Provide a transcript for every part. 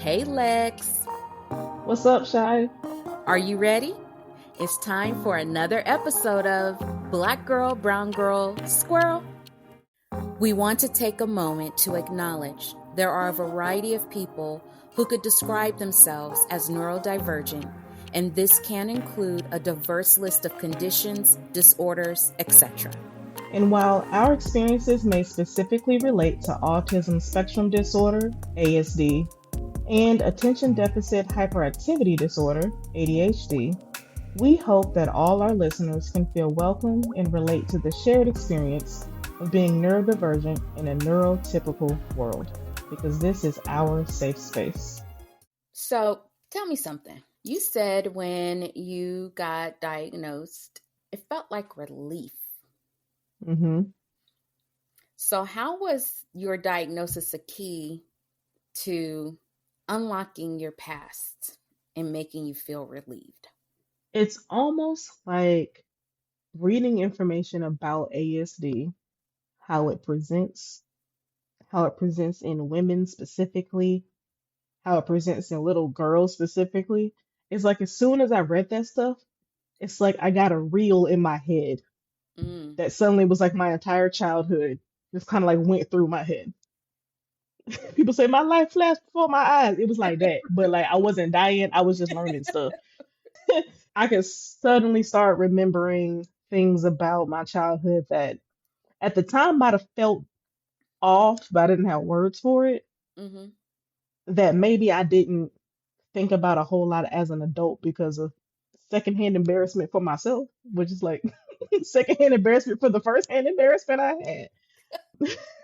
Hey Lex, What's up, Shy? are you ready? It's time for another episode of Black Girl, Brown Girl, Squirrel. We want to take a moment to acknowledge there are a variety of people who could describe themselves as neurodivergent, and this can include a diverse list of conditions, disorders, etc. And while our experiences may specifically relate to autism spectrum disorder, ASD, and attention deficit hyperactivity disorder, ADHD, we hope that all our listeners can feel welcome and relate to the shared experience of being neurodivergent in a neurotypical world, because this is our safe space. So tell me something. You said when you got diagnosed, it felt like relief. Mm-hmm. So how was your diagnosis a key to unlocking your past and making you feel relieved? It's almost like reading information about ASD, how it presents, how it presents in women specifically, how it presents in little girls specifically. It's like as soon as I read that stuff, it's like I got a reel in my head Mm. that suddenly was like my entire childhood just kind of like went through my head. People say my life flashed before my eyes. It was like that, but like I wasn't dying. I was just learning stuff. I could suddenly start remembering things about my childhood that at the time might have felt off, but I didn't have words for it. Mm-hmm. That maybe I didn't think about a whole lot as an adult because of secondhand embarrassment for myself, which is like secondhand embarrassment for the firsthand embarrassment I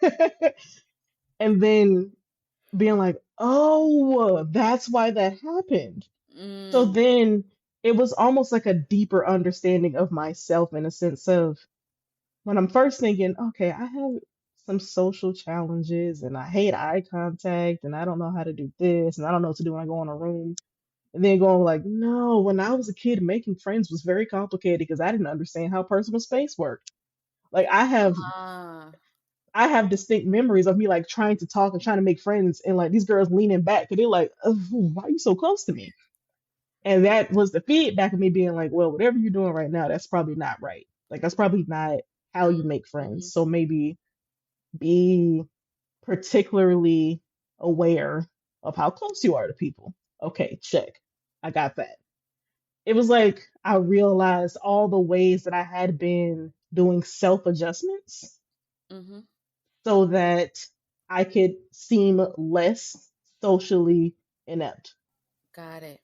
had. And then being like, oh, that's why that happened. So Mm. then it was almost like a deeper understanding of myself in a sense of when I'm first thinking, okay, I have some social challenges and I hate eye contact and I don't know how to do this and I don't know what to do when I go in a room. And then going like, no, when I was a kid, making friends was very complicated because I didn't understand how personal space worked. Like Ah. I have distinct memories of me like trying to talk and trying to make friends and like these girls leaning back because they're like, why are you so close to me? And that was the feedback of me being like, well, whatever you're doing right now, that's probably not right. Like that's probably not how you make Mm-hmm. friends. So maybe be particularly aware of how close you are to people. Okay, check. I got that. It was like I realized all the ways that I had been doing self adjustments Mm-hmm. so that I could seem less socially inept. Got it.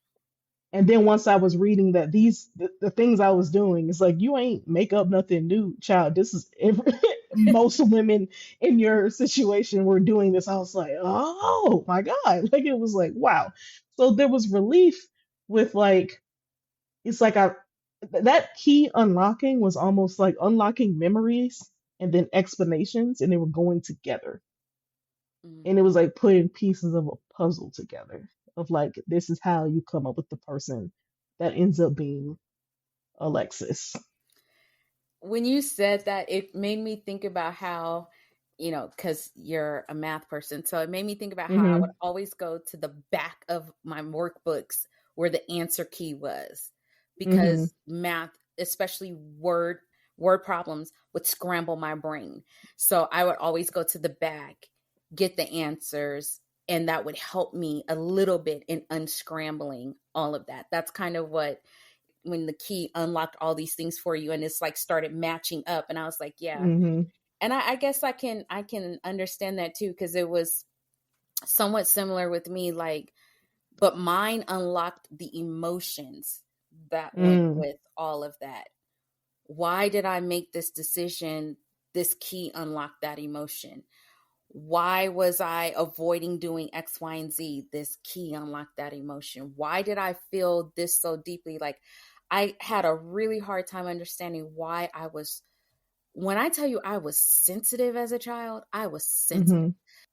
And then once I was reading that the things I was doing, it's like you ain't make up nothing new, child. This is most women in your situation were doing this. I was like, oh my God. Like it was like, wow. So there was relief with like it's like I that key unlocking was almost like unlocking memories and then explanations and they were going together. Mm. And it was like putting pieces of a puzzle together of like this is how you come up with the person that ends up being Alexis. When you said that, it made me think about how, because you're a math person. So it made me think about how I would Hmm. always go to the back of my workbooks where the answer key was, Hmm. because math, especially word problems, would scramble my brain. So I would always go to the back, get the answers, and that would help me a little bit in unscrambling all of that. That's kind of what, when the key unlocked all these things for you and it's like started matching up, and I was like, yeah. Hmm. And I guess I can understand that too, because it was somewhat similar with me, like, but mine unlocked the emotions that went Mm. with all of that. Why did I make this decision? This key unlocked that emotion. Why was I avoiding doing X, Y, and Z? This key unlocked that emotion. Why did I feel this so deeply? Like, I had a really hard time understanding why I was, when I tell you I was sensitive as a child, I was sensitive. Hmm.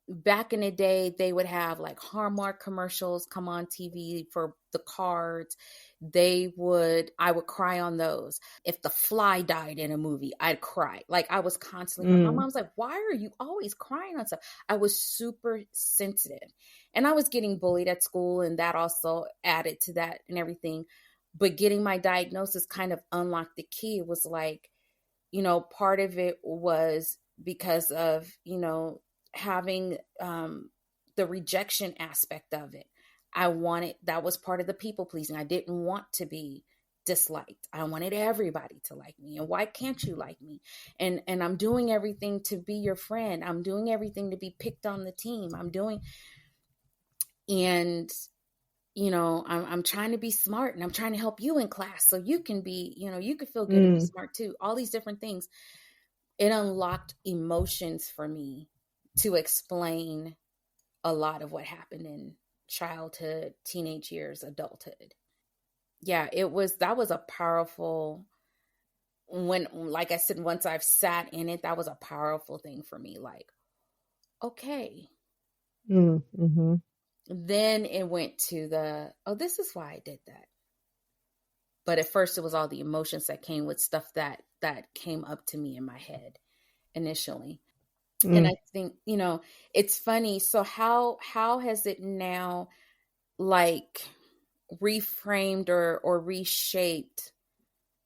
back in the day, they would have like Hallmark commercials come on TV for the cards. I would cry on those. If the fly died in a movie, I'd cry. Like I was constantly crying. My Mm, mom's like, why are you always crying on stuff? I was super sensitive. And I was getting bullied at school, and that also added to that and everything. But getting my diagnosis kind of unlocked the key. It was like, part of it was because of, having the rejection aspect of it. That was part of the people pleasing. I didn't want to be disliked. I wanted everybody to like me. And why can't you like me? And I'm doing everything to be your friend. I'm doing everything to be picked on the team. And I'm trying to be smart, and I'm trying to help you in class so you can be, you can feel good and be mm. smart too. All these different things. It unlocked emotions for me to explain a lot of what happened in childhood, teenage years, adulthood. Yeah, that was a powerful, when, like I said, once I've sat in it, that was a powerful thing for me. Like, okay. Mm, mm-hmm. Then it went to oh, this is why I did that. But at first it was all the emotions that came with stuff that came up to me in my head initially. And Mm. I think, it's funny. So how has it now, like, reframed or reshaped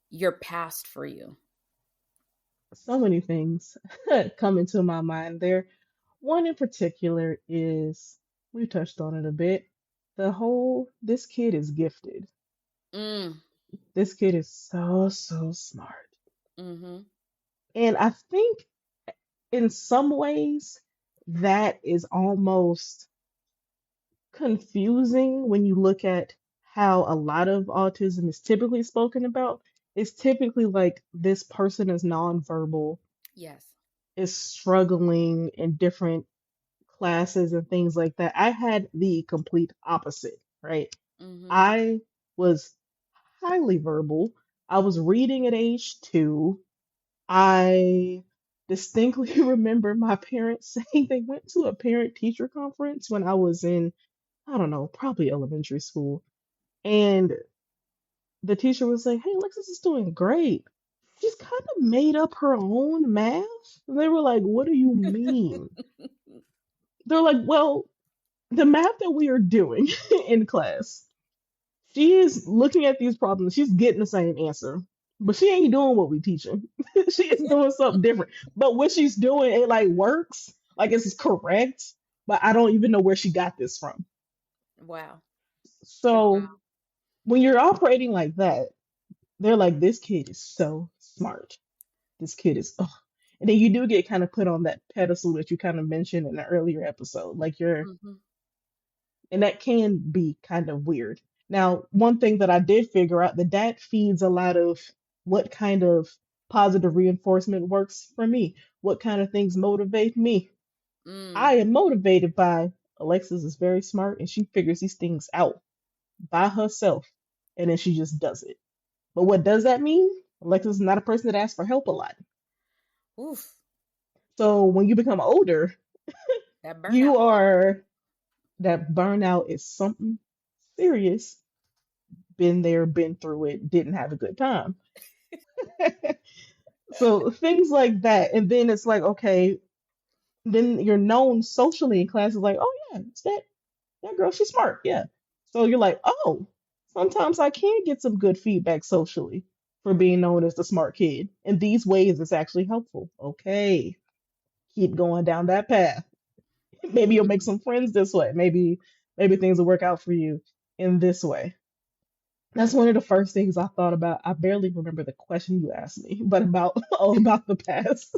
your past for you? So many things come into my mind there. One in particular is, we touched on it a bit, the whole, this kid is gifted. Mm. This kid is so, so smart. Mm-hmm. And I think in some ways that is almost confusing when you look at how a lot of autism is typically spoken about. It's typically like this person is nonverbal, Yes. is struggling in different classes and things like that. I had the complete opposite, right? Mm-hmm. I was highly verbal. I was reading at age 2. I distinctly remember my parents saying they went to a parent teacher conference when I was in, I don't know, probably elementary school. And the teacher was like, "Hey, Alexis is doing great. She's kind of made up her own math." And they were like, "What do you mean?" They're like, "Well, the math that we are doing in class, she is looking at these problems, she's getting the same answer, but she ain't doing what we teaching. She is doing something different. But what she's doing, it like works, like it's correct, but I don't even know where she got this from." Wow. So when you're operating like that, they're like, "This kid is so smart. This kid is," ugh. And then you do get kind of put on that pedestal that you kind of mentioned in the earlier episode. Like you're, Mm-hmm. and that can be kind of weird. Now, one thing that I did figure out, that feeds a lot of what kind of positive reinforcement works for me, what kind of things motivate me. Mm. I am motivated by, Alexis is very smart and she figures these things out by herself, and then she just does it. But what does that mean? Alexis is not a person that asks for help a lot. Oof. So when you become older, That you burnout. are, that burnout is something serious. Been there, been through it, didn't have a good time. So things like that. And then it's like, okay, then you're known socially in class is like, "Oh yeah, it's that girl, she's smart." Yeah. So you're like, "Oh, sometimes I can get some good feedback socially for being known as the smart kid. In these ways, it's actually helpful." Okay, keep going down that path. Maybe you'll make Mm. some friends this way. Maybe things will work out for you in this way. That's one of the first things I thought about. I barely remember the question you asked me, but about all about the past.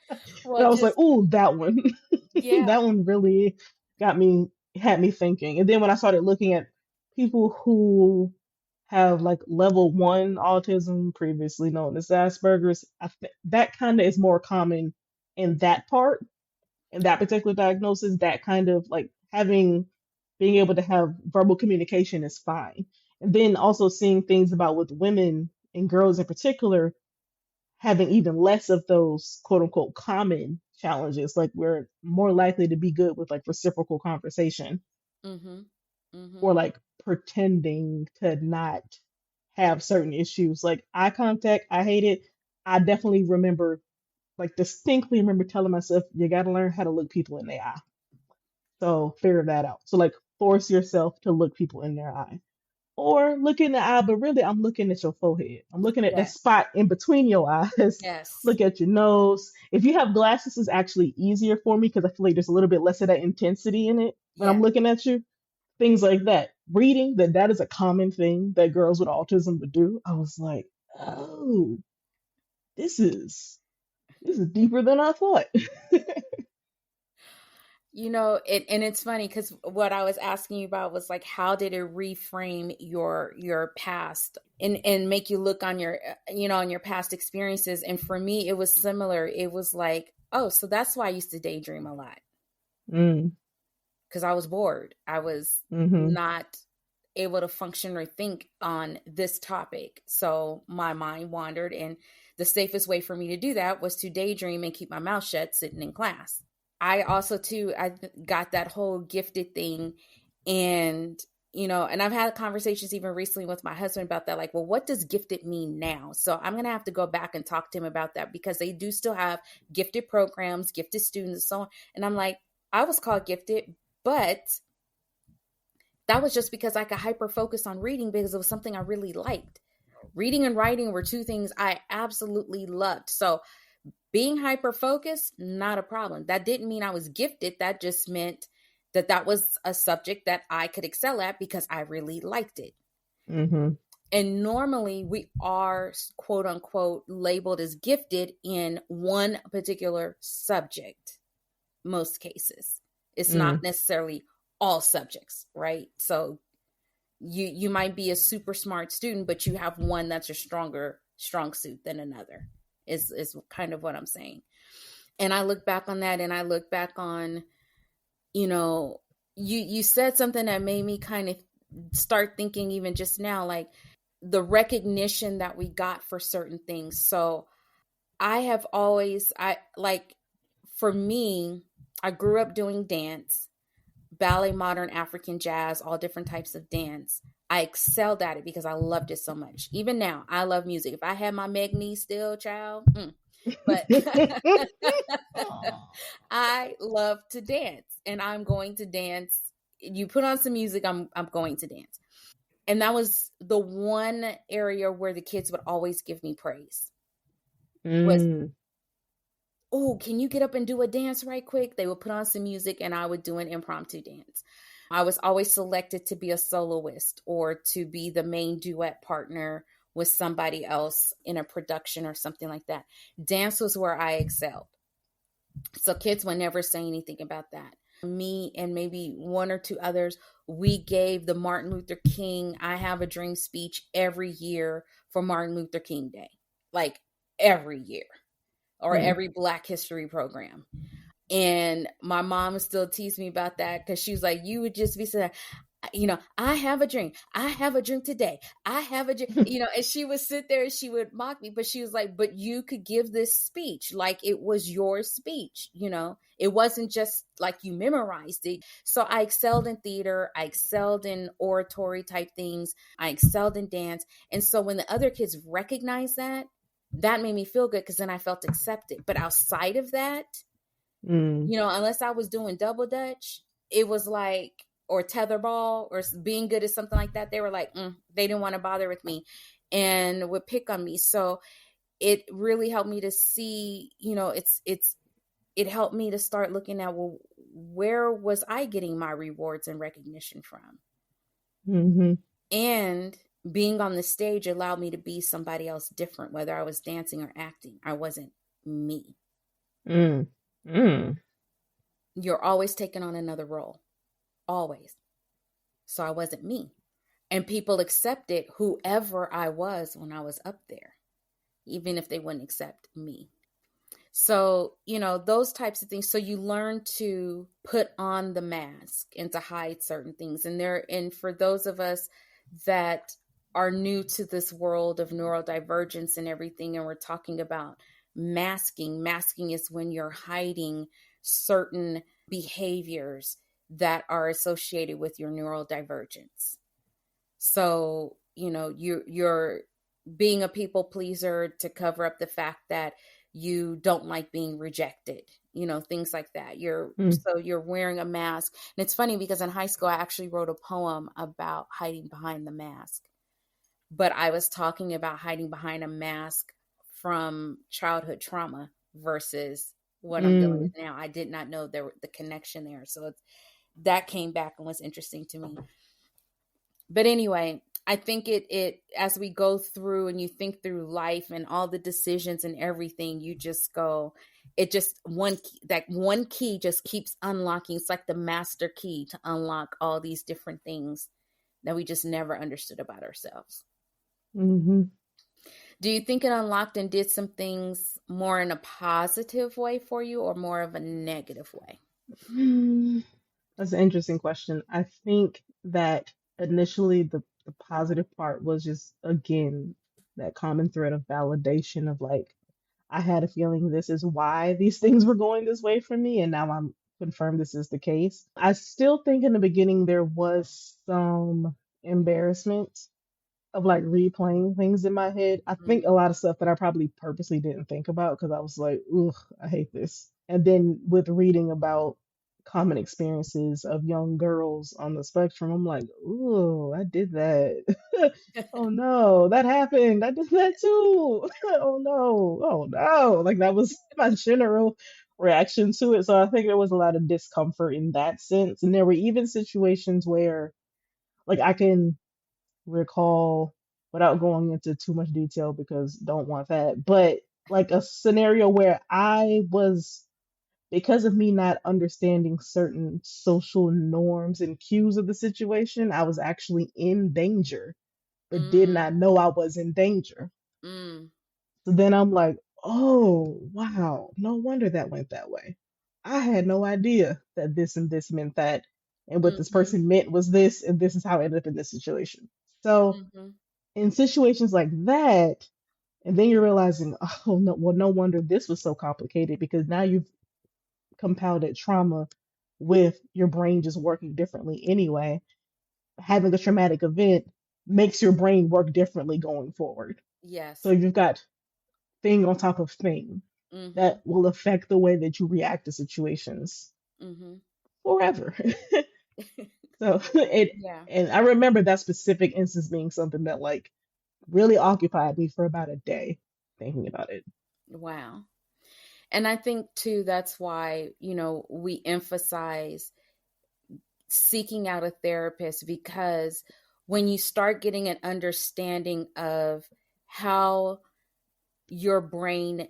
And Well, I was like, just, "Ooh, that one." yeah. That one really had me thinking. And then when I started looking at people who have like level 1 autism, previously known as Asperger's, that kind of is more common in that part, in that particular diagnosis. That kind of like being able to have verbal communication is fine. And then also seeing things about with women and girls in particular, having even less of those quote unquote common challenges. Like we're more likely to be good with like reciprocal conversation Mm-hmm. Mm-hmm. or like pretending to not have certain issues. Like eye contact, I hate it. I definitely remember, like distinctly remember telling myself, you got to learn how to look people in the eye. So figure that out. So like force yourself to look people in their eye. Or look in the eye, but really I'm looking at your forehead. I'm looking at that Yes. spot in between your eyes. Yes. Look at your nose. If you have glasses, it's actually easier for me because I feel like there's a little bit less of that intensity in it when I'm Yeah. looking at you. Things like that. Reading, that is a common thing that girls with autism would do. I was like, oh, this is this is deeper than I thought. And it's funny because what I was asking you about was like, how did it reframe your past and make you look on on your past experiences? And for me, it was similar. It was like, oh, so that's why I used to daydream a lot Mm, because I was bored. I was mm-hmm, not able to function or think on this topic. So my mind wandered, and the safest way for me to do that was to daydream and keep my mouth shut sitting in class. I also too I got that whole gifted thing, and and I've had conversations even recently with my husband about that, like, well, what does gifted mean now? So I'm gonna have to go back and talk to him about that because they do still have gifted programs, gifted students, and so on. And I'm like, I was called gifted, but that was just because I could hyper focus on reading because it was something I really liked. Reading and writing were two things I absolutely loved. So being hyper focused, not a problem. That didn't mean I was gifted. That just meant that was a subject that I could excel at because I really liked it. mm-hmm, And normally we are quote unquote labeled as gifted in one particular subject, most cases. It's not mm, necessarily all subjects, right? So you might be a super smart student, but you have one that's a strong suit than another, is kind of what I'm saying. And I look back on that, and I look back on, you said something that made me kind of start thinking even just now, like the recognition that we got for certain things. So I have always, I like, for me, I grew up doing dance, ballet, modern, African jazz, all different types of dance. I excelled at it because I loved it so much. Even now, I love music. If I had my Meg knee still, child, but I love to dance, and I'm going to dance. You put on some music, I'm going to dance. And that was the one area where the kids would always give me praise. Was, mm, oh, can you get up and do a dance right quick? They would put on some music and I would do an impromptu dance. I was always selected to be a soloist or to be the main duet partner with somebody else in a production or something like that. Dance was where I excelled. So kids would never say anything about that. Me and maybe one or two others, we gave the Martin Luther King I Have a Dream speech every year for Martin Luther King Day. Like every year, or mm. every Black History program. And my mom still teased me about that because she was like, you would just be saying, I have a drink. I have a drink today. I have a drink, and she would sit there and she would mock me, but she was like, but you could give this speech like it was your speech, it wasn't just like you memorized it. So I excelled in theater. I excelled in oratory type things. I excelled in dance. And so when the other kids recognized that, that made me feel good because then I felt accepted. But outside of that, Mm, unless I was doing double dutch, it was like, or tetherball or being good at something like that, they were like, they didn't want to bother with me and would pick on me. So it really helped me to see, it helped me to start looking at, well, where was I getting my rewards and recognition from? mm-hmm, And being on the stage allowed me to be somebody else different, whether I was dancing or acting. I wasn't me. mm, mm, You're always taking on another role, always. So I wasn't me. And people accepted whoever I was when I was up there, even if they wouldn't accept me. So, those types of things. So you learn to put on the mask and to hide certain things. And for those of us that are new to this world of neurodivergence and everything, and we're talking about masking. Masking is when you're hiding certain behaviors that are associated with your neurodivergence. So, you're being a people pleaser to cover up the fact that you don't like being rejected, things like that. Mm. So you're wearing a mask. And it's funny because in high school I actually wrote a poem about hiding behind the mask. But I was talking about hiding behind a mask from childhood trauma versus what I'm dealing with Mm. now. I did not know the connection there. So that came back and was interesting to me. But anyway, I think it as we go through and you think through life and all the decisions and everything, you just go, it just one key just keeps unlocking. It's like the master key to unlock all these different things that we just never understood about ourselves. Mm-hmm. Do you think it unlocked and did some things more in a positive way for you or more of a negative way? Hmm. That's an interesting question. I think that initially the positive part was just, again, that common thread of validation of like, I had a feeling this is why these things were going this way for me, and now I'm confirmed this is the case. I still think in the beginning there was some embarrassment of like replaying things in my head. I think a lot of stuff that I probably purposely didn't think about because I was like, ugh, I hate this. And then with reading about common experiences of young girls on the spectrum, I'm like, ooh, I did that. Oh no, that happened. I did that too. Oh no. Oh no. Like that was my general reaction to it. So I think there was a lot of discomfort in that sense. And there were even situations where like I can recall without going into too much detail because don't want that, but like a scenario where I was, because of me not understanding certain social norms and cues of the situation, I was actually in danger, but did Mm, not know I was in danger. mm, So then I'm like, oh, wow, no wonder that went that way. I had no idea that this and this meant that. And what this mm-hmm, person meant was this, and this is how I ended up in this situation. So mm-hmm. in situations like that, and then you're realizing, oh no, well, no wonder this was so complicated because now you've compounded trauma with your brain just working differently anyway. Having a traumatic event makes your brain work differently going forward. So Yes. you've got thing on top of thing Mm-hmm, that will affect the way that you react to situations mm-hmm. forever. So it, Yeah. and I remember that specific instance being something that like really occupied me for about a day thinking about it. Wow. And I think too, that's why, we emphasize seeking out a therapist, because when you start getting an understanding of how your brain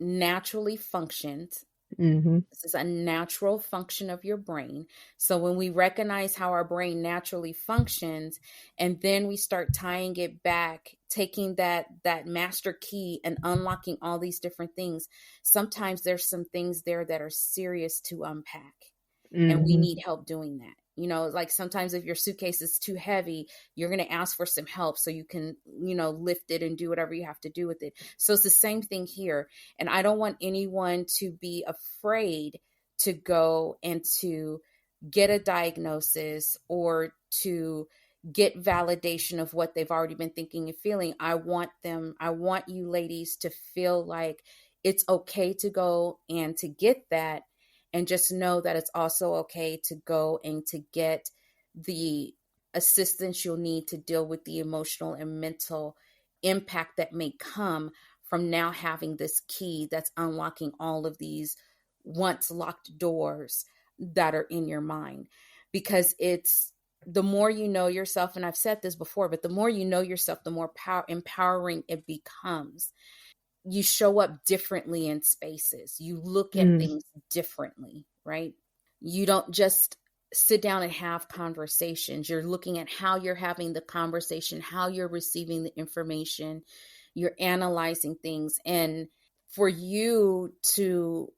naturally functions. Hmm. This is a natural function of your brain. So when we recognize how our brain naturally functions, and then we start tying it back, taking that master key and unlocking all these different things, sometimes there's some things there that are serious to unpack, and we Hmm. need help doing that. Like sometimes if your suitcase is too heavy, you're going to ask for some help so you can, lift it and do whatever you have to do with it. So it's the same thing here. And I don't want anyone to be afraid to go and to get a diagnosis or to get validation of what they've already been thinking and feeling. I want you ladies to feel like it's okay to go and to get that, and just know that it's also okay to go and to get the assistance you'll need to deal with the emotional and mental impact that may come from now having this key that's unlocking all of these once locked doors that are in your mind. Because it's the more you know yourself, and I've said this before, but the more you know yourself, the more empowering it becomes. You show up differently in spaces. You look at Mm. things differently, right? You don't just sit down and have conversations. You're looking at how you're having the conversation, how you're receiving the information, you're analyzing things. And for you to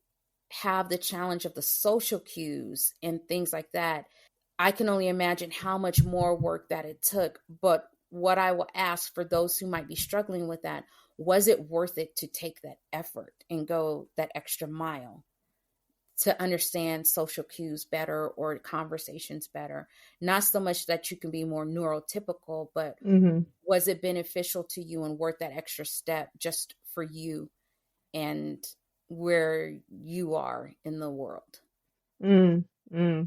have the challenge of the social cues and things like that, I can only imagine how much more work that it took. But what I will ask for those who might be struggling with that, was it worth it to take that effort and go that extra mile to understand social cues better or conversations better? Not so much that you can be more neurotypical, but Mm-hmm. was it beneficial to you and worth that extra step just for you and where you are in the world? Mm-hmm.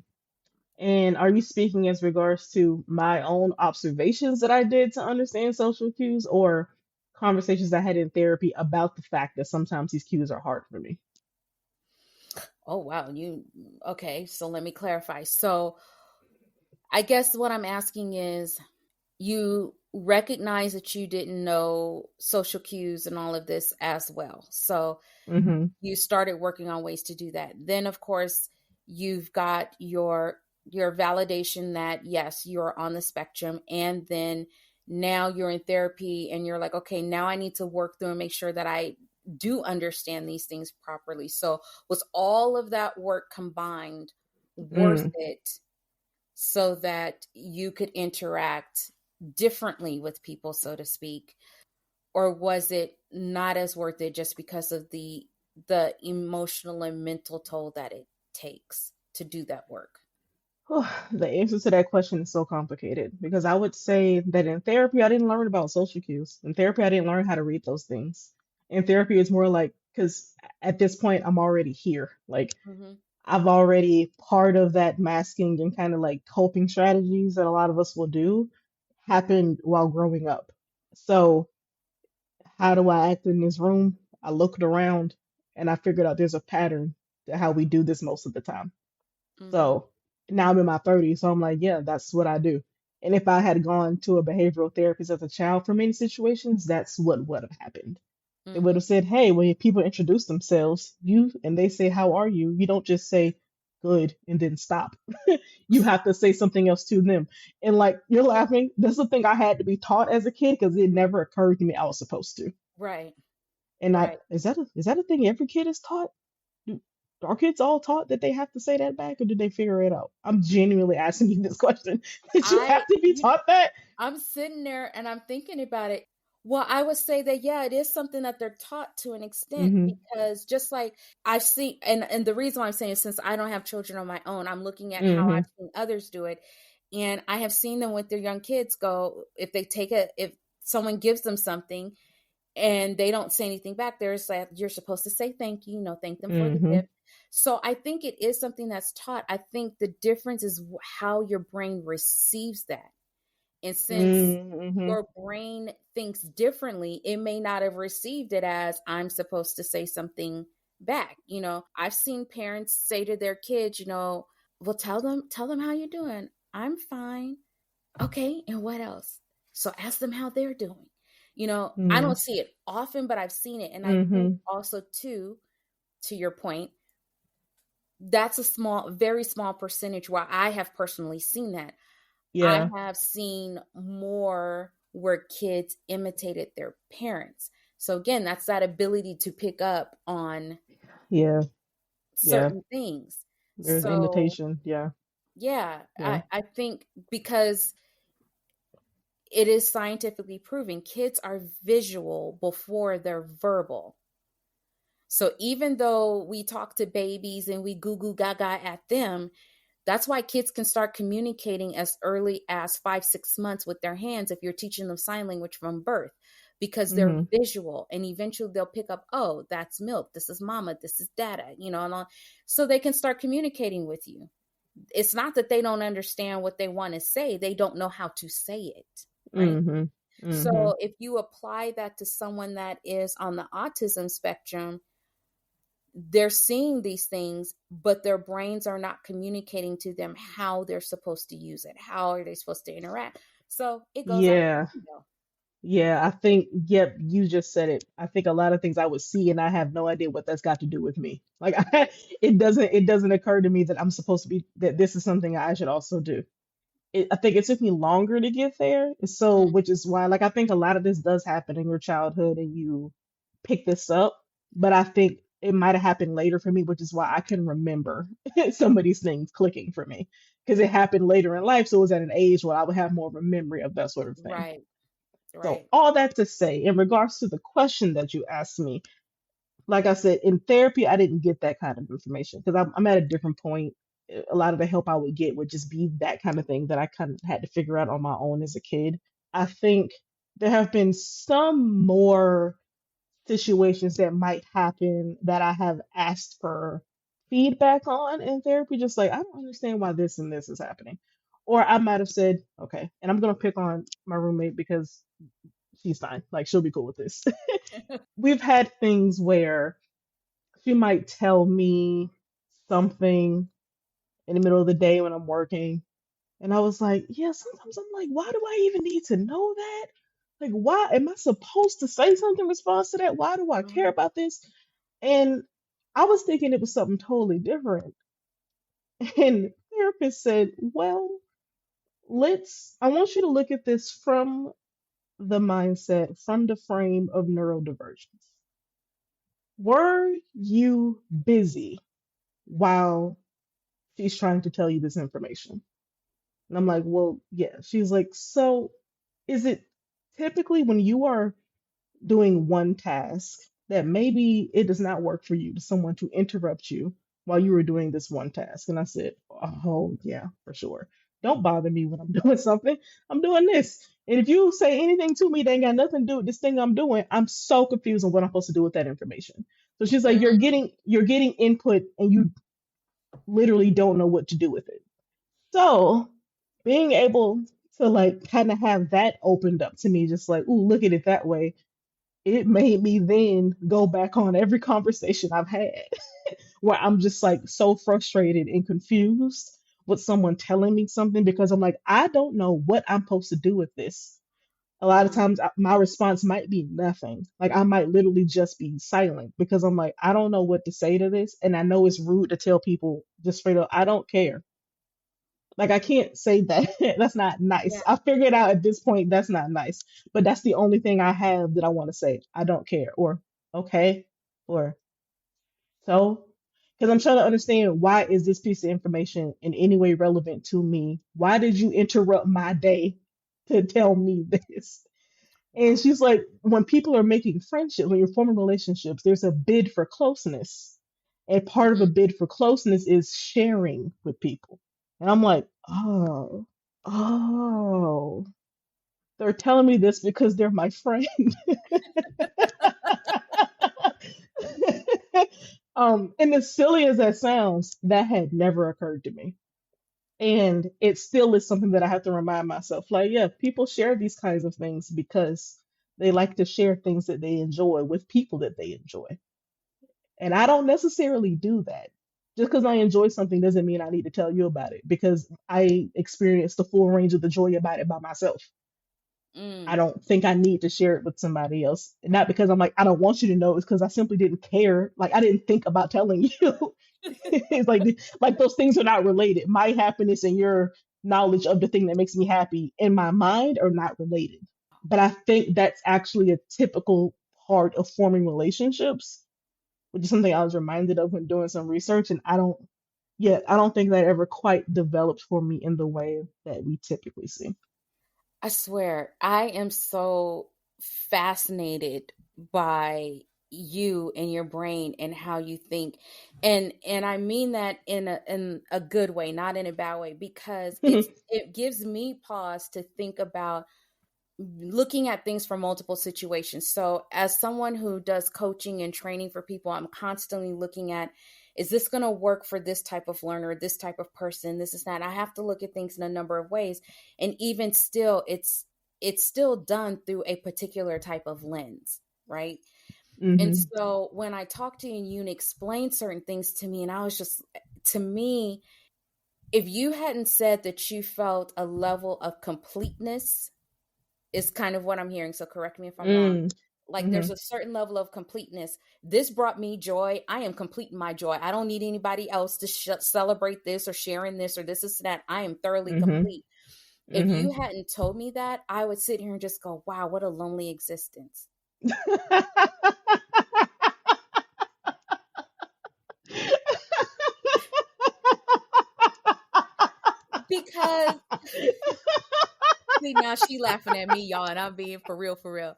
And are you speaking as regards to my own observations that I did to understand social cues, or conversations I had in therapy about the fact that sometimes these cues are hard for me? Oh, wow. Okay. So let me clarify. So I guess what I'm asking is, you recognize that you didn't know social cues and all of this as well. So Mm-hmm. you started working on ways to do that. Then, of course, you've got your validation that yes, you're on the spectrum, and then now you're in therapy and you're like, okay, now I need to work through and make sure that I do understand these things properly. So was all of that work combined worth Mm. it so that you could interact differently with people, so to speak? Or was it not as worth it just because of the emotional and mental toll that it takes to do that work? The answer to that question is so complicated because I would say that in therapy, I didn't learn about social cues. In therapy, I didn't learn how to read those things. In therapy, it's more like, because at this point, I'm already here. Like, Mm-hmm. I've already part of that masking and kind of like coping strategies that a lot of us will do happened while growing up. So, how do I act in this room? I looked around and I figured out there's a pattern to how we do this most of the time. Mm-hmm. So now I'm in my 30s, so I'm like, yeah, that's what I do. And if I had gone to a behavioral therapist as a child for many situations, that's what would have happened. They would Mm-hmm. have said, hey, when people introduce themselves, and they say, how are you? You don't just say good and then stop. You have to say something else to them. And like, you're laughing. That's the thing I had to be taught as a kid because it never occurred to me I was supposed to. Right. And I Right. is that a thing every kid is taught? Do, are kids all taught that they have to say that back, or did they figure it out? I'm genuinely asking you this question. Did you I have to be you taught that? I'm sitting there and I'm thinking about it. Well, I would say that yeah, it is something that they're taught to an extent, Mm-hmm. because just like I've seen, and the reason why I'm saying is, since I don't have children of my own, I'm looking at how Mm-hmm. I've seen others do it, and I have seen them with their young kids go, if someone gives them something and they don't say anything back, there's like, you're supposed to say thank you, thank them for the Mm-hmm. gift. So I think it is something that's taught. I think the difference is how your brain receives that. And since Mm-hmm. your brain thinks differently, it may not have received it as I'm supposed to say something back. I've seen parents say to their kids, well, tell them how you're doing. I'm fine. Okay, and what else? So ask them how they're doing. I Mm-hmm. don't see it often, but I've seen it. And I think Mm-hmm. also too, to your point, that's a very small percentage where I have personally seen that. I Yeah. have seen more where kids imitated their parents. So again, that's that ability to pick up on Yeah. Yeah. certain things. There's So imitation. Yeah. yeah, Yeah. I think because it is scientifically proven, kids are visual before they're verbal. So even though we talk to babies and we goo goo gaga at them, that's why kids can start communicating as early as 5, 6 months with their hands if you're teaching them sign language from birth, because they're Mm-hmm. visual, and eventually they'll pick up, oh, that's milk, this is mama, this is dada, and all, so they can start communicating with you. It's not that they don't understand what they want to say, they don't know how to say it, right? Mm-hmm. Mm-hmm. So if you apply that to someone that is on the autism spectrum, they're seeing these things, but their brains are not communicating to them how they're supposed to use it. How are they supposed to interact? So it goes out Yeah. the window. Yeah, I think, yep, you just said it. I think a lot of things I would see and I have no idea what that's got to do with me. Like it doesn't occur to me that I'm supposed to be that this is something I should also do. I think it took me longer to get there. So, Mhm. which is why, like, I think a lot of this does happen in your childhood and you pick this up. But I think it might have happened later for me, which is why I can remember some of these things clicking for me because it happened later in life. So it was at an age where I would have more of a memory of that sort of thing. Right. So Right. all that to say, in regards to the question that you asked me, like I said, in therapy, I didn't get that kind of information because I'm at a different point. A lot of the help I would get would just be that kind of thing that I kind of had to figure out on my own as a kid. I think there have been some more situations that might happen that I have asked for feedback on in therapy, just like, I don't understand why this and this is happening. Or I might have said, okay, and I'm going to pick on my roommate because she's fine. Like, she'll be cool with this. We've had things where she might tell me something in the middle of the day when I'm working. And I was like, yeah, sometimes I'm like, why do I even need to know that? Like, why am I supposed to say something in response to that? Why do I care Mhm. about this? And I was thinking it was something totally different. And the therapist said, well, I want you to look at this from the mindset, from the frame of neurodivergence. Were you busy while she's trying to tell you this information? And I'm like, well, yeah. She's like, so is it typically when you are doing one task that maybe it does not work for you to someone to interrupt you while you were doing this one task? And I said, oh, yeah, for sure. Don't bother me when I'm doing something. I'm doing this. And if you say anything to me that ain't got nothing to do with this thing I'm doing, I'm so confused on what I'm supposed to do with that information. So she's like, Mm. you're getting input and you literally don't know what to do with it. So being able to like kind of have that opened up to me, just like, ooh, look at it that way, it made me then go back on every conversation I've had where I'm just like so frustrated and confused with someone telling me something because I'm like, I don't know what I'm supposed to do with this. A lot of Mm. times my response might be nothing. Like I might literally just be silent because I'm like, I don't know what to say to this. And I know it's rude to tell people just straight up, I don't care. Like I can't say that. That's not nice. Yeah. I figured out at this point that's not nice. But that's the only thing I have that I want to say. I don't care. Or okay. Or so. Because I'm trying to understand, why is this piece of information in any way relevant to me? Why did you interrupt my day to tell me this? And Wow. she's like, when people are making friendships, when you're forming relationships, there's a bid for closeness. And part of a Mhm. bid for closeness is sharing with people. And I'm like, oh, oh, they're telling me this because they're my friend. And as silly as that sounds, that had never occurred to me. And it still is something that I have to remind myself. Like, yeah, people share these kinds of things because they like to share things that they enjoy with people that they enjoy. And I don't necessarily do that. Just because I enjoy something doesn't mean I need to tell you about it because I experienced the full range of the joy about it by myself. I Mm. don't think I need to share it with somebody else. And not because I'm like, I don't want you to know, it's because I simply didn't care. Like I didn't think about telling you. It's like those things are not related. My happiness and your knowledge of the thing that makes me happy in my mind are not related. But I think that's actually a typical part of forming relationships, which is something I was reminded of when doing some research. And I don't think that ever quite developed for me in the way that we typically see. I swear, I am so fascinated by you and your brain and how you think. And I mean that in a good way, not in a bad way, because it gives me pause to think about looking at things from multiple situations. So, as someone who does coaching and training for people, I'm constantly looking at, is this going to work for this type of learner, this type of person? This is that. I have to look at things in a number of ways, and even still, it's still done through a particular type of lens, right? And Hmm. so when I talked to you and you explained certain things to me, and I was just, to me, if you hadn't said that you felt a level of completeness, is kind of what I'm hearing. So correct me if I'm wrong. Mm. Like there's Hmm. a certain level of completeness. This brought me joy. I am complete in my joy. I don't need anybody else to celebrate this or sharing this or this is that. I am thoroughly Hmm. complete. If Hmm. you hadn't told me that, I would sit here and just go, wow, what a lonely existence. Because See, now she laughing at me, y'all, and I'm being for real, for real.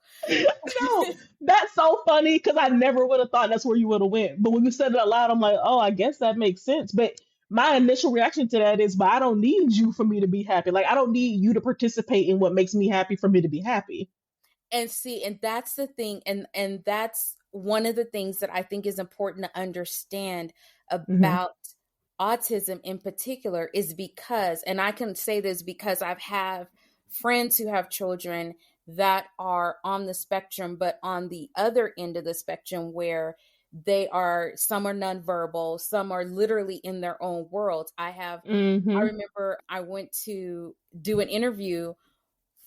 No, that's so funny because I never would have thought that's where you would have went. But when you said it out loud, I'm like, oh, I guess that makes sense. But my initial reaction to that is, but I don't need you for me to be happy. Like I don't need you to participate in what makes me happy for me to be happy. And see, and that's the thing, and that's one of the things that I think is important to understand Hmm. about autism in particular is because, and I can say this because I've have friends who have children that are on the spectrum, but on the other end of the spectrum where they are, some are nonverbal, some are literally in their own worlds. I Hmm. remember I went to do an interview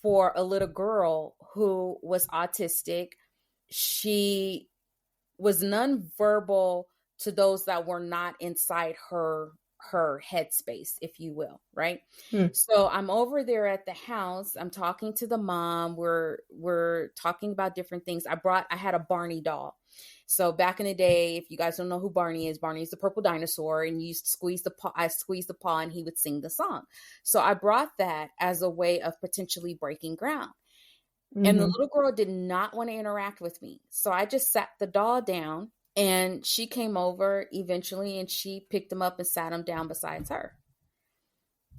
for a little girl who was autistic. She was nonverbal to those that were not inside her headspace, if you will, right? So I'm over there at the house. I'm talking to the mom. We're talking about different things. I had a Barney doll. So back in the day, if you guys don't know who Barney is the purple dinosaur, and you used to squeeze the paw. I squeezed the paw, and he would sing the song. So I brought that as a way of potentially breaking ground. And the Hmm. little girl did not want to interact with me. So I just sat the doll down, and she came over eventually, and she picked him up and sat him down beside her.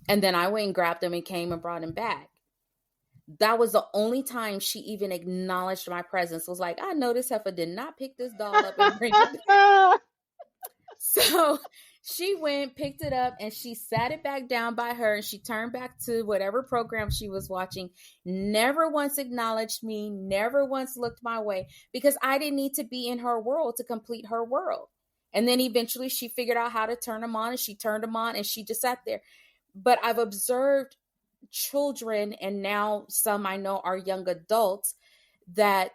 And then I went and grabbed him and came and brought him back. That was the only time she even acknowledged my presence. Was like, I know this heifer did not pick this doll up and bring it back. So she went, picked it up, and she sat it back down by her, and she turned back to whatever program she was watching. Never once acknowledged me, never once looked my way, because I didn't need to be in her world to complete her world. And then eventually she figured out how to turn them on, and she turned them on, and she just sat there. But I've observed children, and now some I know are young adults, that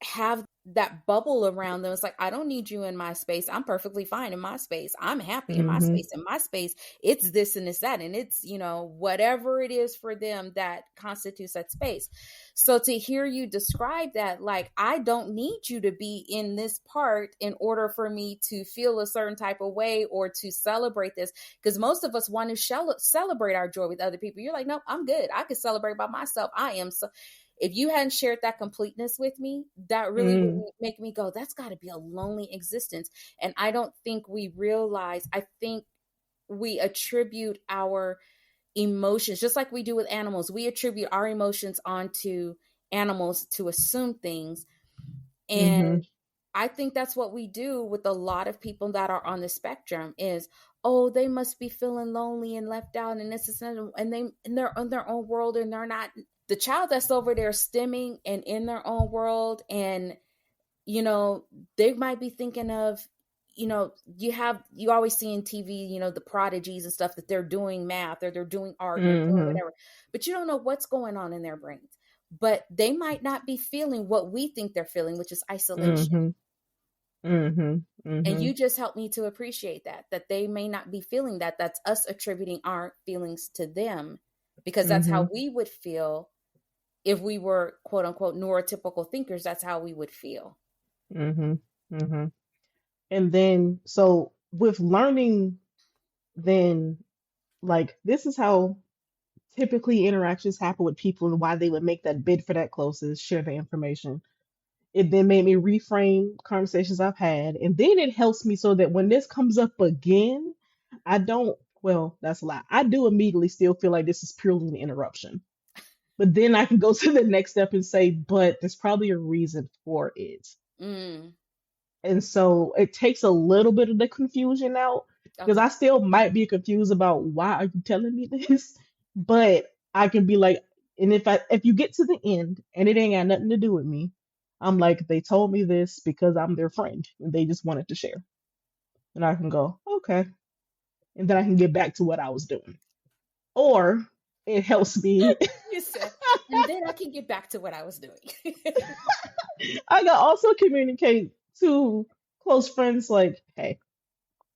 have that bubble around them. It's like, I don't need you in my space. I'm perfectly fine in my space. I'm happy in my Hmm. space. In my space, it's this and it's that. And it's, whatever it is for them that constitutes that space. So to hear you describe that, like, I don't need you to be in this part in order for me to feel a certain type of way or to celebrate this. Because most of us want to celebrate our joy with other people. You're like, nope, I'm good. I can celebrate by myself. I am so. If you hadn't shared that completeness with me, that really would Mm. make me go, that's got to be a lonely existence. And I don't think we realize, I think we attribute our emotions, just like we do with animals. We attribute our emotions onto animals to assume things. And Hmm. I think that's what we do with a lot of people that are on the spectrum is, oh, they must be feeling lonely and left out and this is, and they're in their own world and they're not. The child that's over there stimming and in their own world, and you know they might be thinking of, you always see in TV, the prodigies and stuff, that they're doing math or they're doing art or doing Hmm. whatever, but you don't know what's going on in their brains. But they might not be feeling what we think they're feeling, which is isolation. Hmm. Hmm. And Hmm. you just helped me to appreciate that they may not be feeling that. That's us attributing our feelings to them, because that's how Hmm. we would feel if we were quote unquote neurotypical thinkers. That's how we would feel. Hmm. Hmm. And then, so with learning, then like this is how typically interactions happen with people and why they would make that bid for that closest, share the information. It then made me reframe conversations I've had. And then it helps me so that when this comes up again, I don't, well, that's a lie. I do immediately still feel like this is purely an interruption. But then I can go to the next step and say, but there's probably a reason for it. Mm, And so it takes a little bit of the confusion out because okay. I still might be confused about why are you telling me this, but I can be like, and if you get to the end and it ain't got nothing to do with me, I'm like, they told me this because I'm their friend and they just wanted to share. And I can go, okay. And then I can get back to what I was doing. Or it helps me. You said, and then I can get back to what I was doing. I can also communicate to close friends like, hey,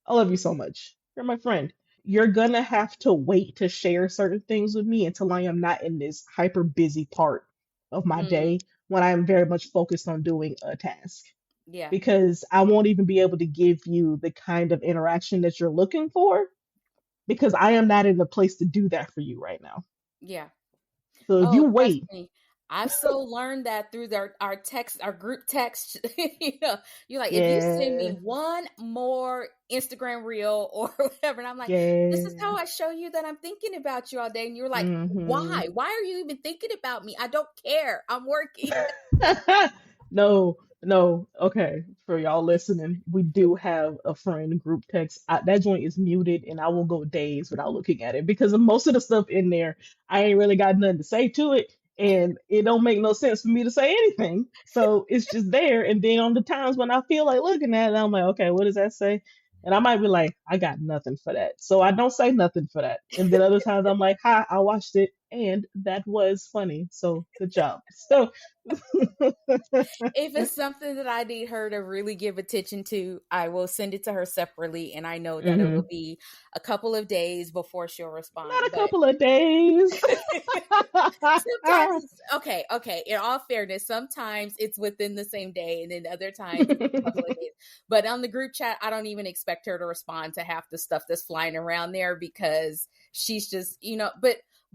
I love you so much. You're my friend. You're gonna have to wait to share certain things with me until I am not in this hyper busy part of my Mm, day when I am very much focused on doing a task. yeah, Because I won't even be able to give you the kind of interaction that you're looking for because I am not in the place to do that for you right now. yeah. So if you Oh, trust wait, me. I've so learned that through our group text. You're like, if you send me yeah, one more Instagram reel or whatever, and I'm like, this is yeah. how I show you that I'm thinking about you all day. And you're like, Hmm. why? Why are you even thinking about me? I don't care. I'm working. No, no. Okay, for y'all listening, we do have a friend group text. That joint is muted, and I will go days without looking at it because of most of the stuff in there, I ain't really got nothing to say to it, and it don't make no sense for me to say anything. So it's just there. And then on the times when I feel like looking at it, I'm like, okay, what does that say? And I might be like, I got nothing for that. So I don't say nothing for that. And then other times I'm like, hi, I watched it and that was funny. So good job. So If it's something that I need her to really give attention to, I will send it to her separately. And I know that it will hmm be a couple of days before she'll not respond. a But couple of days. sometimes it's okay. In all fairness, sometimes it's within the same day, and then other times it's a couple of days. But on the group chat, I don't even expect her to respond to half the stuff that's flying around there because she's just,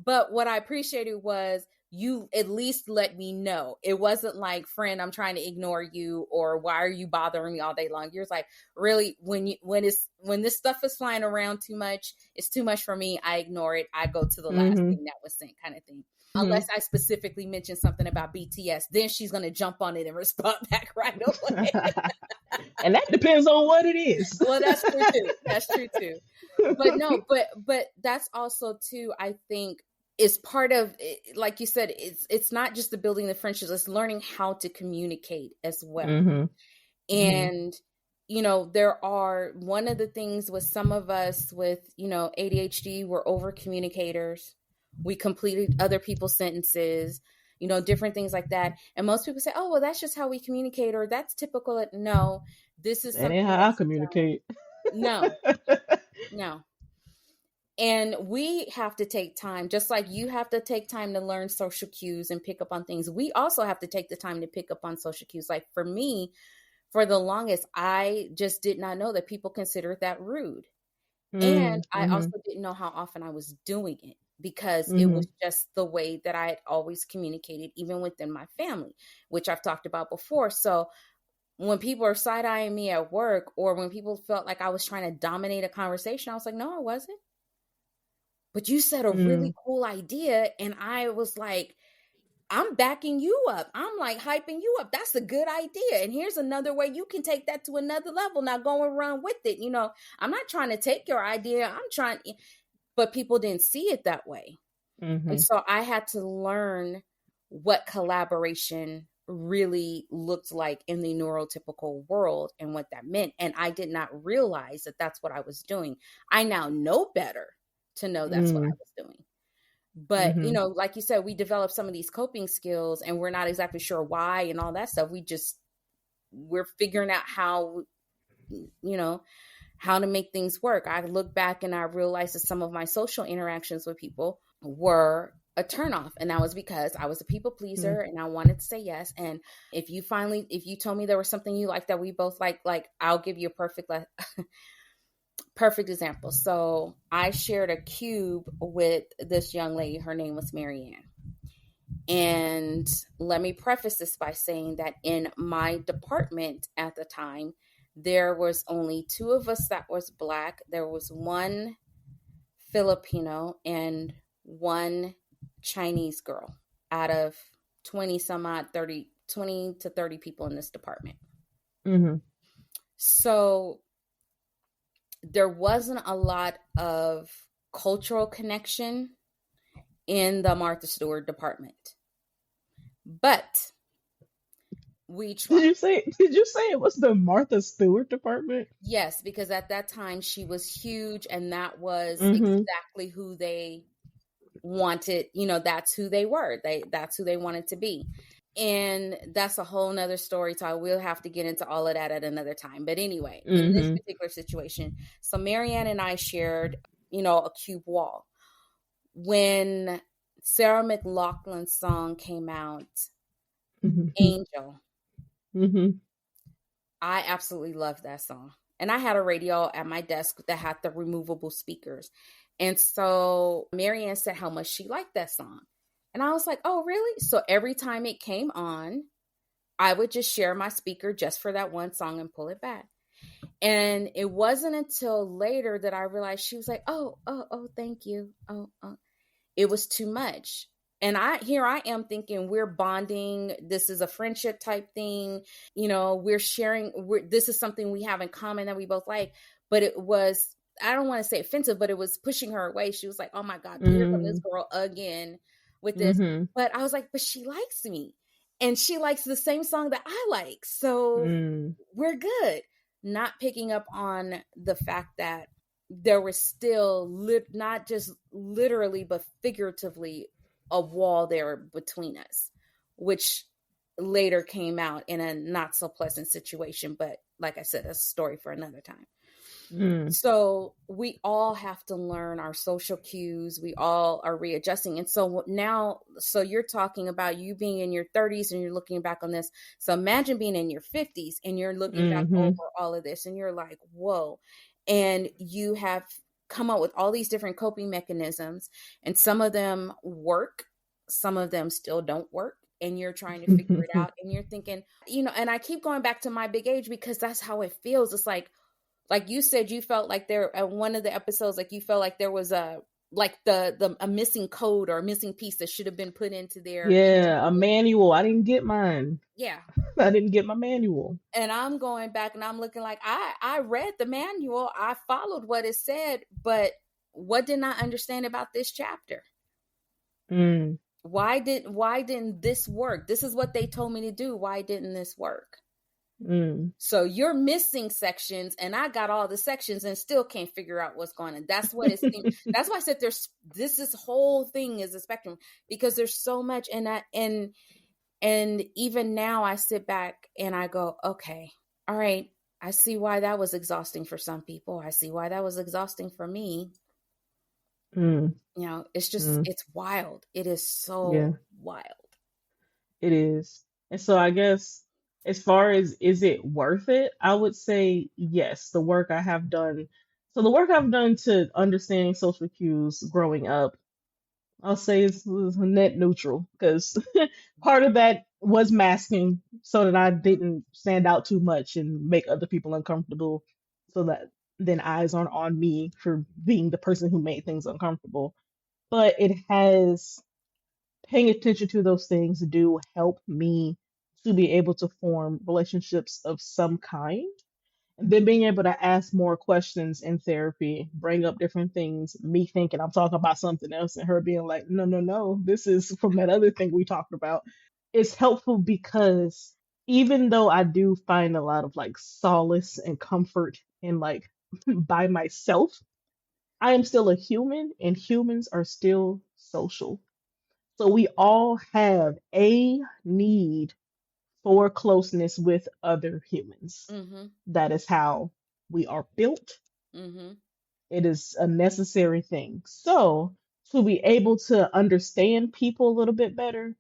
but what I appreciated was you at least let me know. It wasn't like, friend, I'm trying to ignore you, or why are you bothering me all day long? You're like, really, when this stuff is flying around too much, it's too much for me. I ignore it. I go to the last hmm thing that was sent, kind of thing. hmm Unless I specifically mention something about BTS, then she's gonna jump on it and respond back right away. And that depends on what it is. Well, that's true too. That's true too. But no, but that's also too, I think, is part of it. Like you said, it's not just the building the friendships, it's learning how to communicate as well. hmm hmm And there are, one of the things with some of us with ADHD, we're over communicators. We completed other people's sentences, different things like that. And most people say, oh, well, that's just how we communicate, or that's typical. No, this is That ain't something how I that's communicate. no, no. And we have to take time, just like you have to take time to learn social cues and pick up on things. We also have to take the time to pick up on social cues. Like for me, for the longest, I just did not know that people considered that rude. And I Mm-hmm. also didn't know how often I was doing it, because it hmm was just the way that I had always communicated, even within my family, which I've talked about before. So when people are side eyeing me at work, or when people felt like I was trying to dominate a conversation, I was like, no, I wasn't. But you said a really mm cool idea. And I was like, I'm backing you up. I'm like hyping you up. That's a good idea. And here's another way you can take that to another level. Now go and run with it. I'm not trying to take your idea. But people didn't see it that way. And hmm so I had to learn what collaboration really looked like in the neurotypical world and what that meant. And I did not realize that that's what I was doing. I now know better to know that's what I mm was doing. But, hmm like you said, we develop some of these coping skills and we're not exactly sure why and all that stuff. We're figuring out you know, how to make things work. I look back and I realized that some of my social interactions with people were a turnoff. And that was because I was a people pleaser and I wanted to say yes. And if you told me there was something you like that we both like, I'll give you a perfect example. So I shared a cube with this young lady. Her name was Marianne. And let me preface this by saying that in my department at the time, there was only two of us that was Black. There was one Filipino and one Chinese girl out of 20 some odd, 20 to 30 people in this department. hmm So there wasn't a lot of cultural connection in the Martha Stewart department, but we Did tried. you say? Did you say it was the Martha Stewart department? Yes, because at that time she was huge, and that was Mm-hmm. exactly who they wanted. That's who they were. That's who they wanted to be. And that's a whole nother story. So I will have to get into all of that at another time. But anyway, in this Mm-hmm. particular situation, so Marianne and I shared, a cube wall. When Sarah McLachlan's song came out, Mm-hmm. Angel, Mm-hmm. I absolutely loved that song. And I had a radio at my desk that had the removable speakers. And so Marianne said how much she liked that song. And I was like, oh, really? So every time it came on, I would just share my speaker just for that one song and pull it back. And it wasn't until later that I realized she was like, oh, thank you. Oh. It was too much. And here I am thinking we're bonding. This is a friendship type thing. We're sharing. This is something we have in common that we both like. But it was, I don't want to say offensive, but it was pushing her away. She was like, oh my God, here comes this girl again with this. Mm-hmm. But I was like, but she likes me. And she likes the same song that I like. So we're good. Not picking up on the fact that there was still not just literally, but figuratively a wall there between us, which later came out in a not so pleasant situation. But like I said, that's a story for another time. So we all have to learn our social cues. We all are readjusting. And so now, so you're talking about you being in your 30s and you're looking back on this. So imagine being in your 50s and you're looking back over all of this and you're like, whoa. And you have come up with all these different coping mechanisms, and some of them work, some of them still don't work. And you're trying to figure it out. And you're thinking, and I keep going back to my big age because that's how it feels. It's like you said, you felt like there at one of the episodes, like you felt like there was a missing code or a missing piece that should have been put into there. Yeah, a manual. I didn't get mine. Yeah. I didn't get my manual. And I'm going back and I'm looking like I read the manual. I followed what it said, but what didn't I understand about this chapter? Why didn't this work? This is what they told me to do. Why didn't this work? So you're missing sections and I got all the sections and still can't figure out what's going on. That's what it's that's why I said this whole thing is a spectrum, because there's so much. And even now I sit back and I go, okay, all right, I see why that was exhausting for some people. I see why that was exhausting for me. It's just it's wild. It is so wild. It is. And so I guess as far as is it worth it, I would say yes. The work I have done. So the work I've done to understanding social cues growing up, I'll say is net neutral, because part of that was masking so that I didn't stand out too much and make other people uncomfortable, so that then eyes aren't on me for being the person who made things uncomfortable. But it has, paying attention to those things do help me to be able to form relationships of some kind. And then being able to ask more questions in therapy, bring up different things, me thinking I'm talking about something else, and her being like, no, this is from that other thing we talked about. It's helpful because even though I do find a lot of like solace and comfort in like by myself, I am still a human and humans are still social. So we all have a need for closeness with other humans. That is how we are built. It is a necessary thing. So to be able to understand people a little bit better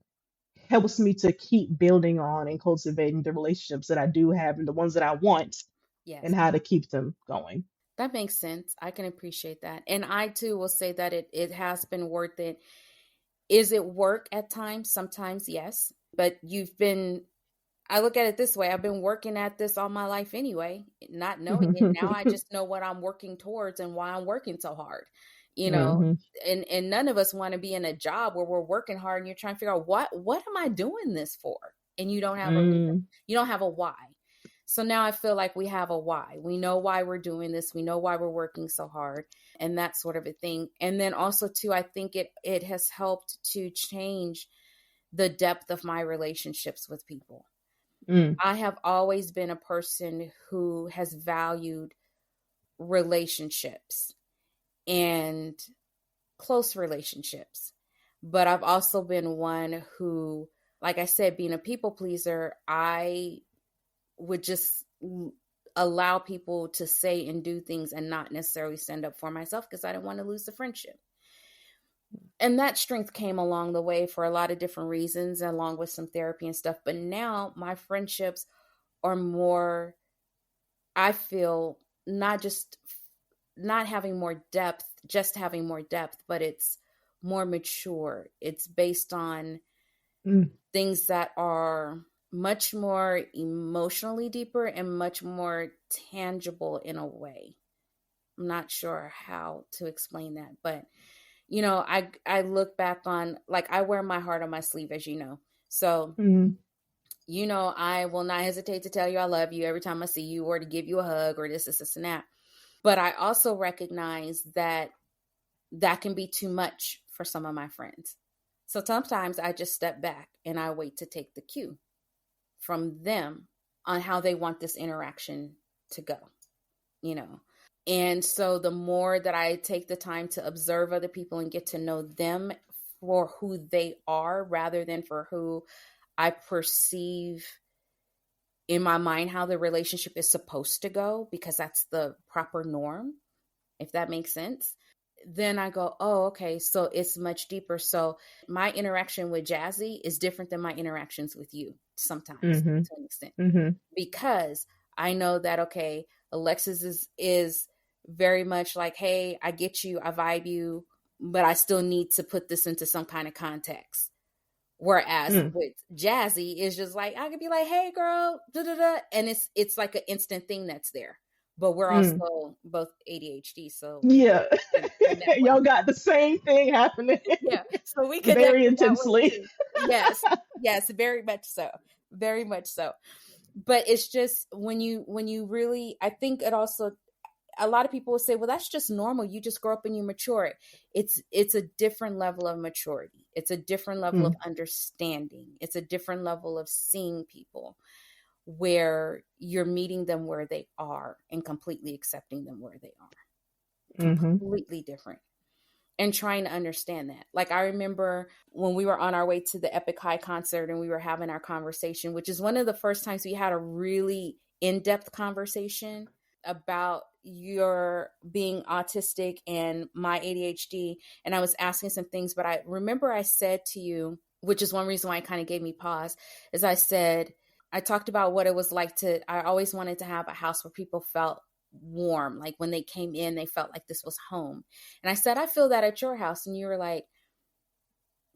helps me to keep building on and cultivating the relationships that I do have and the ones that I want, and how to keep them going. That makes sense. I can appreciate that. And I too will say that it has been worth it. Is it work at times? Sometimes, yes. But I look at it this way. I've been working at this all my life anyway, not knowing it. Now I just know what I'm working towards and why I'm working so hard, and none of us want to be in a job where we're working hard and you're trying to figure out what am I doing this for? And you don't have a reason. You don't have a why. So now I feel like we have a why. We know why we're doing this. We know why we're working so hard, and that sort of a thing. And then also too, I think it has helped to change the depth of my relationships with people. I have always been a person who has valued relationships and close relationships. But I've also been one who, like I said, being a people pleaser, I would just allow people to say and do things and not necessarily stand up for myself because I didn't want to lose the friendship. And that strength came along the way for a lot of different reasons, along with some therapy and stuff. But now my friendships are more, I feel, not having more depth, but it's more mature. It's based on Mm, things that are much more emotionally deeper and much more tangible in a way. I'm not sure how to explain that, but I look back on, like, I wear my heart on my sleeve, as you know. So, mm, I will not hesitate to tell you I love you every time I see you, or to give you a hug, or this, and that. But I also recognize that that can be too much for some of my friends. So sometimes I just step back and I wait to take the cue from them on how they want this interaction to go, you know. And so the more that I take the time to observe other people and get to know them for who they are rather than for who I perceive in my mind how the relationship is supposed to go, because that's the proper norm, if that makes sense, then I go, oh, okay, so it's much deeper. So my interaction with Jazzy is different than my interactions with you sometimes, mm-hmm, to an extent, mm-hmm, because I know that, okay, Alexis is very much like, hey, I get you, I vibe you, but I still need to put this into some kind of context. Whereas mm, with Jazzy, it's just like, I could be like, hey girl, da da da, and it's like an instant thing that's there. But we're mm. also both ADHD, so Yeah. we can connect with Y'all got the same thing happening yeah. So we connect very in that way intensely. too. Yes. Yes, very much so. Very much so. But it's just when you really, I think it also, a lot of people will say, well, that's just normal. You just grow up and you mature. It's a different level of maturity. It's a different level of Mm, understanding. It's a different level of seeing people, where you're meeting them where they are and completely accepting them where they are. mm-hmm, Completely different. And trying to understand that. Like, I remember when we were on our way to the Epic High concert and we were having our conversation, which is one of the first times we had a really in-depth conversation about your being autistic and my ADHD. And I was asking some things, but I remember I said to you, which is one reason why it kind of gave me pause, is I said, I talked about what it was like I always wanted to have a house where people felt warm. Like when they came in, they felt like this was home. And I said, I feel that at your house. And you were like,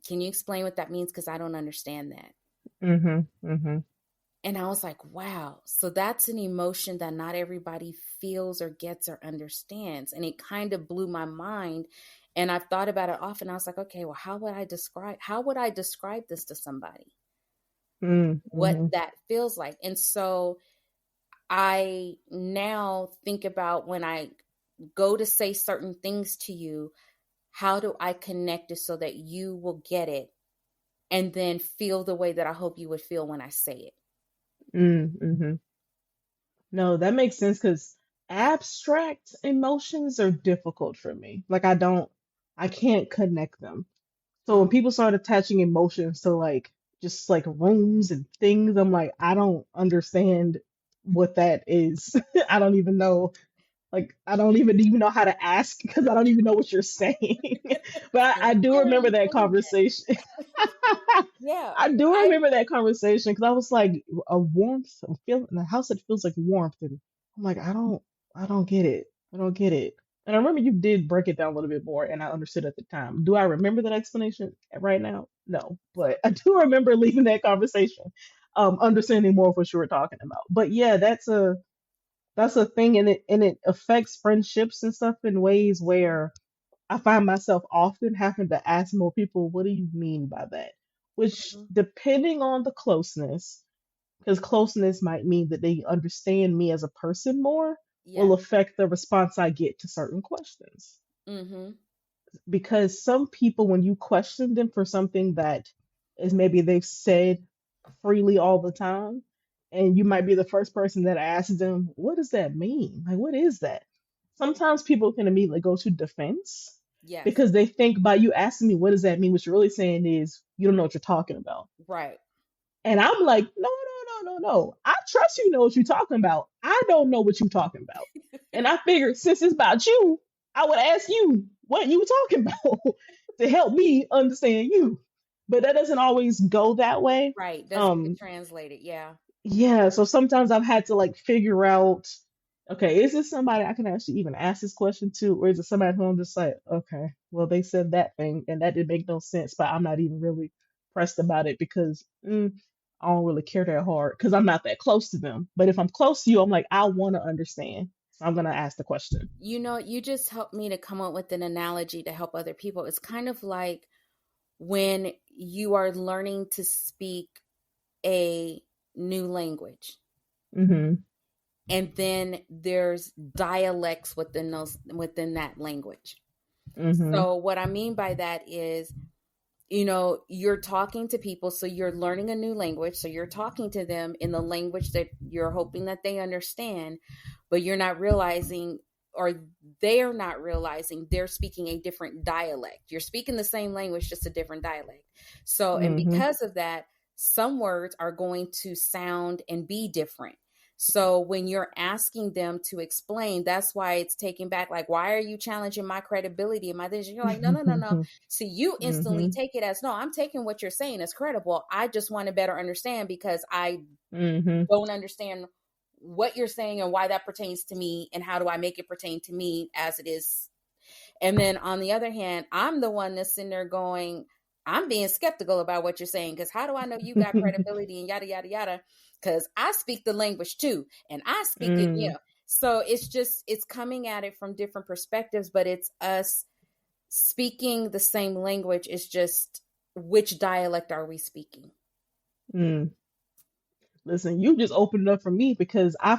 can you explain what that means? Because I don't understand that. mm-hmm, mm-hmm, And I was like, wow. So that's an emotion that not everybody feels or gets or understands. And it kind of blew my mind. And I've thought about it often. I was like, okay, well, how would I describe this to somebody? What mm-hmm, that feels like. And so I now think about, when I go to say certain things to you, how do I connect it so that you will get it and then feel the way that I hope you would feel when I say it? mm-hmm. No, that makes sense because abstract emotions are difficult for me. Like I can't connect them. So when Mm, people start attaching emotions to like just like rooms and things, I'm like, I don't understand what that is. I don't even know. Like I don't even know how to ask because I don't even know what you're saying. But and I we do can't remember really that say that. conversation. Yeah. I do I remember that conversation because I was like a warmth, a feel in a house that feels like warmth, and I'm like, I don't get it, I don't get it. And I remember you did break it down a little bit more, and I understood at the time. Do I remember that explanation right now? No, but I do remember leaving that conversation, understanding more of what you were talking about. But yeah, that's a thing, and it affects friendships and stuff in ways where I find myself often having to ask more people, what do you mean by that? Which, Mhm. depending on the closeness, because closeness might mean that they understand me as a person more, will Yeah. affect the response I get to certain questions. Mhm. Because some people, when you question them for something that is maybe they've said freely all the time, and you might be the first person that asks them, what does that mean? Like, what is that? Sometimes people can immediately go to defense Yes. because they think by you asking me, what does that mean? What you're really saying is, you don't know what you're talking about. Right. And I'm like, no, no, no, no, no. I trust you know what you're talking about. I don't know what you're talking about. And I figured since it's about you, I would ask you what you were talking about to help me understand you. But that doesn't always go that way. Right. Doesn't get Um, translated. Yeah. yeah, so sometimes I've had to like figure out. Okay, is this somebody I can actually even ask this question to, or is it somebody who I'm just like, okay, well, they said that thing and that didn't make no sense, but I'm not even really pressed about it because I don't really care that hard because I'm not that close to them. But if I'm close to you, I'm like, I want to understand. So I'm going to ask the question. You know, you just helped me to come up with an analogy to help other people. It's kind of like when you are learning to speak a new language, Mm-hmm. and then there's dialects within that language. Mm-hmm. So what I mean by that is, you know, you're talking to people, so you're learning a new language, so you're talking to them in the language that you're hoping that they understand, but you're not realizing, or they're not realizing, they're speaking a different dialect. You're speaking the same language, just a different dialect. So, and Mm-hmm. because of that, some words are going to sound and be different. So when you're asking them to explain, that's why it's taken back. Like, why are you challenging my credibility and my this? You're like, no, no, no, no. See, you instantly Mm-hmm. take it as, no, I'm taking what you're saying as credible. I just want to better understand because I Mm-hmm. don't understand what you're saying and why that pertains to me, and how do I make it pertain to me as it is. And then on the other hand, I'm the one that's sitting there going, I'm being skeptical about what you're saying because how do I know you got credibility and yada, yada, yada? Because I speak the language too, and I speak it, you Mm, know. So it's just, it's coming at it from different perspectives, but it's us speaking the same language. It's just which dialect are we speaking? mm. Listen, you just opened it up for me because I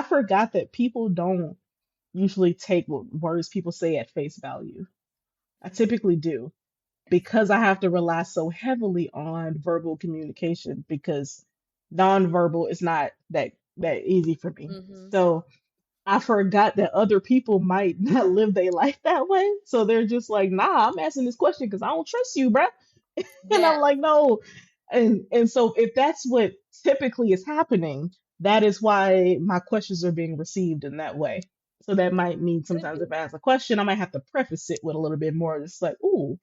forgot that people don't usually take what words people say at face value. I typically do because I have to rely so heavily on verbal communication because nonverbal is not that easy for me. Mm-hmm. So I forgot that other people might not live their life that way. So they're just like, nah, I'm asking this question because I don't trust you, bruh. And Yeah. I'm like, no. And so if that's what typically is happening, that is why my questions are being received in that way. So that might mean Could sometimes be. if I ask a question, I might have to preface it with a little bit more. Just like, ooh,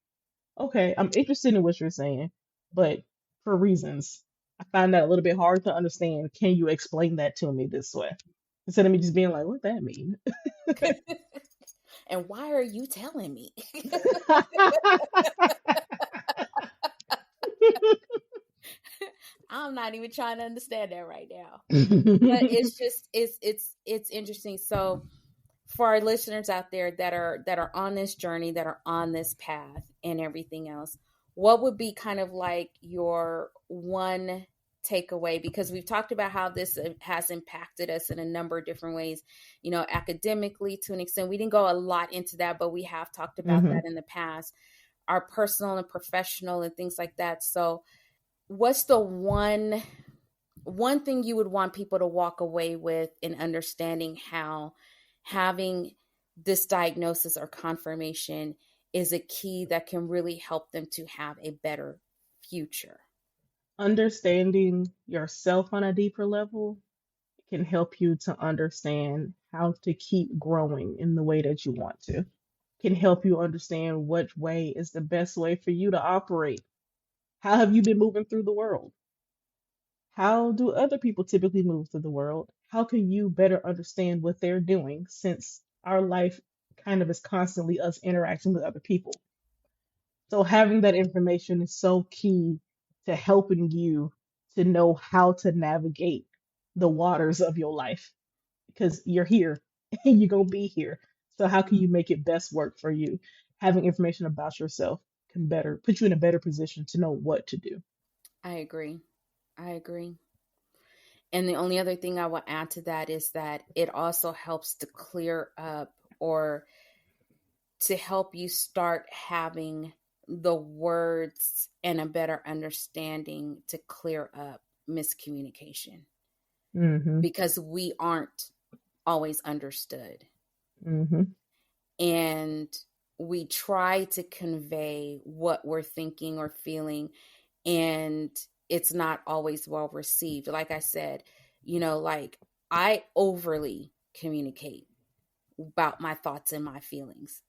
okay, I'm interested in what you're saying, but for reasons. I find that a little bit hard to understand. Can you explain that to me this way? Instead of me just being like, what that mean? And why are you telling me? I'm not even trying to understand that right now. But it's just, it's interesting. So for our listeners out there that are on this journey, that are on this path and everything else, what would be kind of like your one takeaway? Because we've talked about how this has impacted us in a number of different ways, you know, academically to an extent. We didn't go a lot into that, but we have talked about Hmm. that in the past, our personal and professional and things like that. So what's the one thing you would want people to walk away with in understanding how having this diagnosis or confirmation is a key that can really help them to have a better future? Understanding yourself on a deeper level can help you to understand how to keep growing in the way that you want to. Can help you understand which way is the best way for you to operate. How have you been moving through the world? How do other people typically move through the world? How can you better understand what they're doing since our life kind of is constantly us interacting with other people? So having that information is so key to helping you to know how to navigate the waters of your life because you're here and you're going to be here. So how can you make it best work for you? Having information about yourself can better put you in a better position to know what to do. I agree. I agree. And the only other thing I will add to that is that it also helps to clear up, or to help you start having the words and a better understanding to clear up miscommunication, Mhm. because we aren't always understood, Mhm. and we try to convey what we're thinking or feeling, and it's not always well received. Like I said, you know, like I overly communicate about my thoughts and my feelings.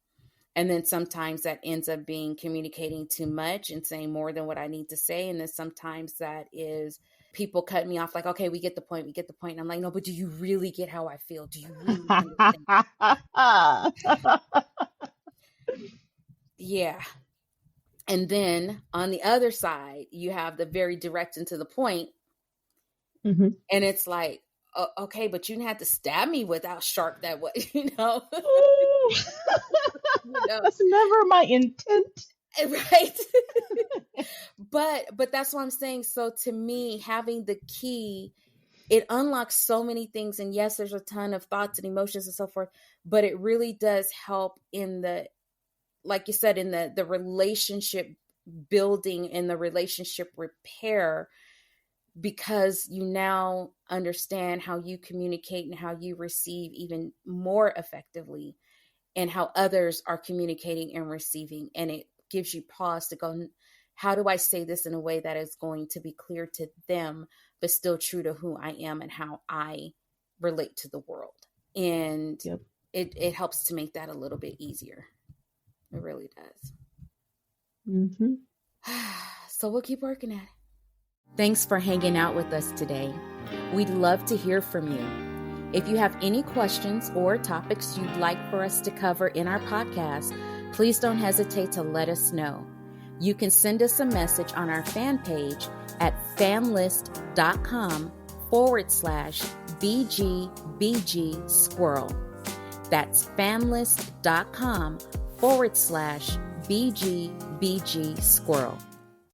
And then sometimes that ends up being communicating too much and saying more than what I need to say. And then sometimes that is people cut me off like, okay, we get the point. We get the point. And I'm like, no, but do you really get how I feel? Do you really understand? Yeah. And then on the other side, you have the very direct and to the point. Mm-hmm. And it's like, okay, but you didn't have to stab me with how sharp that was, you know? You know? That's never my intent. Right. But that's what I'm saying. So to me, having the key, it unlocks so many things. And yes, there's a ton of thoughts and emotions and so forth, but it really does help in the, like you said, in the relationship building and the relationship repair, because you now understand how you communicate and how you receive even more effectively, and how others are communicating and receiving. And it gives you pause to go, how do I say this in a way that is going to be clear to them, but still true to who I am and how I relate to the world? And Yep. it helps to make that a little bit easier. It really does. Mm-hmm. So we'll keep working at it. Thanks for hanging out with us today. We'd love to hear from you. If you have any questions or topics you'd like for us to cover in our podcast, please don't hesitate to let us know. You can send us a message on our fan page at fanlist.com/BGBG Squirrel. That's fanlist.com/BGBG Squirrel.